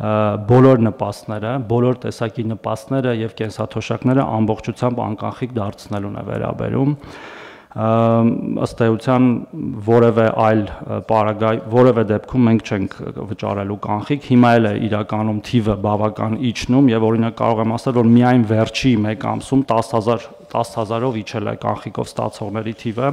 բոլոր նպաստները, բոլոր տեսակի նպաստները եւ կենսաթոշակները ամբողջությամբ անկախիկ դարձնելուն է վերաբերում։ Ըստ էության որևէ այլ որևէ դեպքում մենք չենք վճարելու կանխիկ, հիմա էլ է իրականում թիվը բավական իջնում եւ օրինակ կարող եմ ասել, որ միայն վերջի 1 ամսում 10,000-ով իջել է կանխիկով ստացողների թիվը,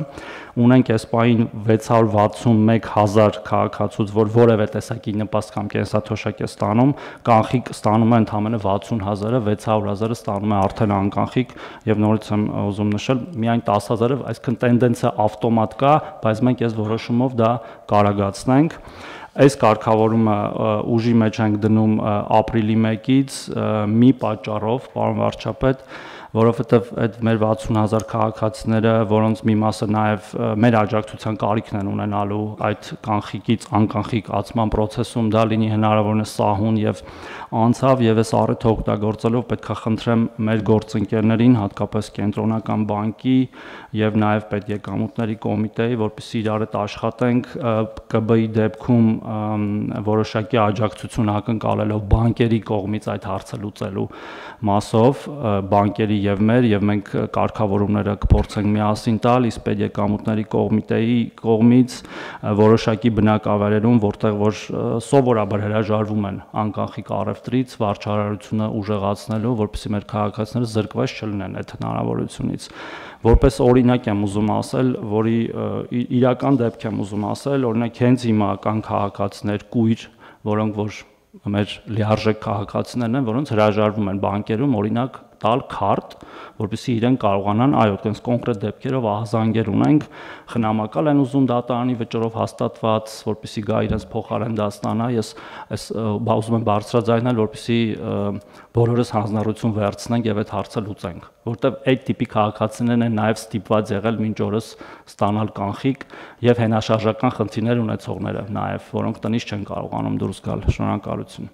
ունենք այս պահին 661,000 քաղաքացուց, որ որևէ տեսակի նպաստ կամ կենսաթոշակ է ստանում, կանխիկ ստանում է ընդամենը 60,000-ը, 600,000-ը ստանում է արդեն անկանխիկ եւ նորից եմ ուզում նշել, միայն 10,000-ը, այսինքն տենդենսը ավտոմատ կա, բայց մենք այս որոշումով դա կարագացնենք։ Այս կարգավորումը ուժի մեջ ենք դնում ապրիլի 1-ից մի պատճառով, պարոն վարչապետ, որովհետև այդ մեր 60,000 քաղաքացիները, որոնց մի մասը նաև մեր աջակցության կարիքն են ունենալու այդ կանխիկից անկանխիկ ացման process-ում, դա լինի հնարավորինս սահուն եւ անցավ եւ այս առիթը օգտագործելով պետք է խնդրեմ մեր գործընկերներին, հատկապես կենտրոնական բանկի եւ նաեւ պետեկամուտների կոմիտեի, որպեսզի իրար հետ աշխատենք ԿԲ-ի դեպքում որոշակի աջակցություն ակնկալելով բանկերի կողմից այդ հարցը լուծելու մասով, բանկերի եւ մենք կարգավորումները կփորձենք միասին տալ, իսկ պետեկամուտների կոմիտեի կողմից որոշակի բնակավայրերում, որտեղ որ սովորաբար հրաժարվում են անկանխիկ առևտրից, վարչարարությունը ուժեղացնելու, որպեսզի մեր քաղաքացիները զրկված չլինեն այդ հնարավորությունից։ Որպես օրինակ եմ ուզում ասել, որի իրական դեպք եմ ուզում ասել, օրինակ հենց հիմա կան քաղաքացիներ կույր, որոնք որ մեր լիարժեք քաղաքացիներն են, որոնց հրաժարվում են բանկերում օրինակ տալ քարտ, որպեսզի իրեն կարողանան, այո, այդպես կոնկրետ դեպքերով ահազանգեր ունենք, խնամակալ են ուզում դատարանի վճռով հաստատված, որպեսզի գա իրենց փոխարեն դա ստանա, ես ուզում եմ բարձրաձայնել, որպեսզի բոլորս հանձնառություն վերցնենք եւ այդ հարցը լուծենք, որտեւ այդ տիպի քաղաքացիներն են նաեւ ստիպված եղել մինչ օրս ստանալ կանխիկ եւ հենաշարժական խնդիրներ ունեցողները նաեւ, որոնք տնից չեն կարողանում դուրս գալ։ Շնորհակալություն։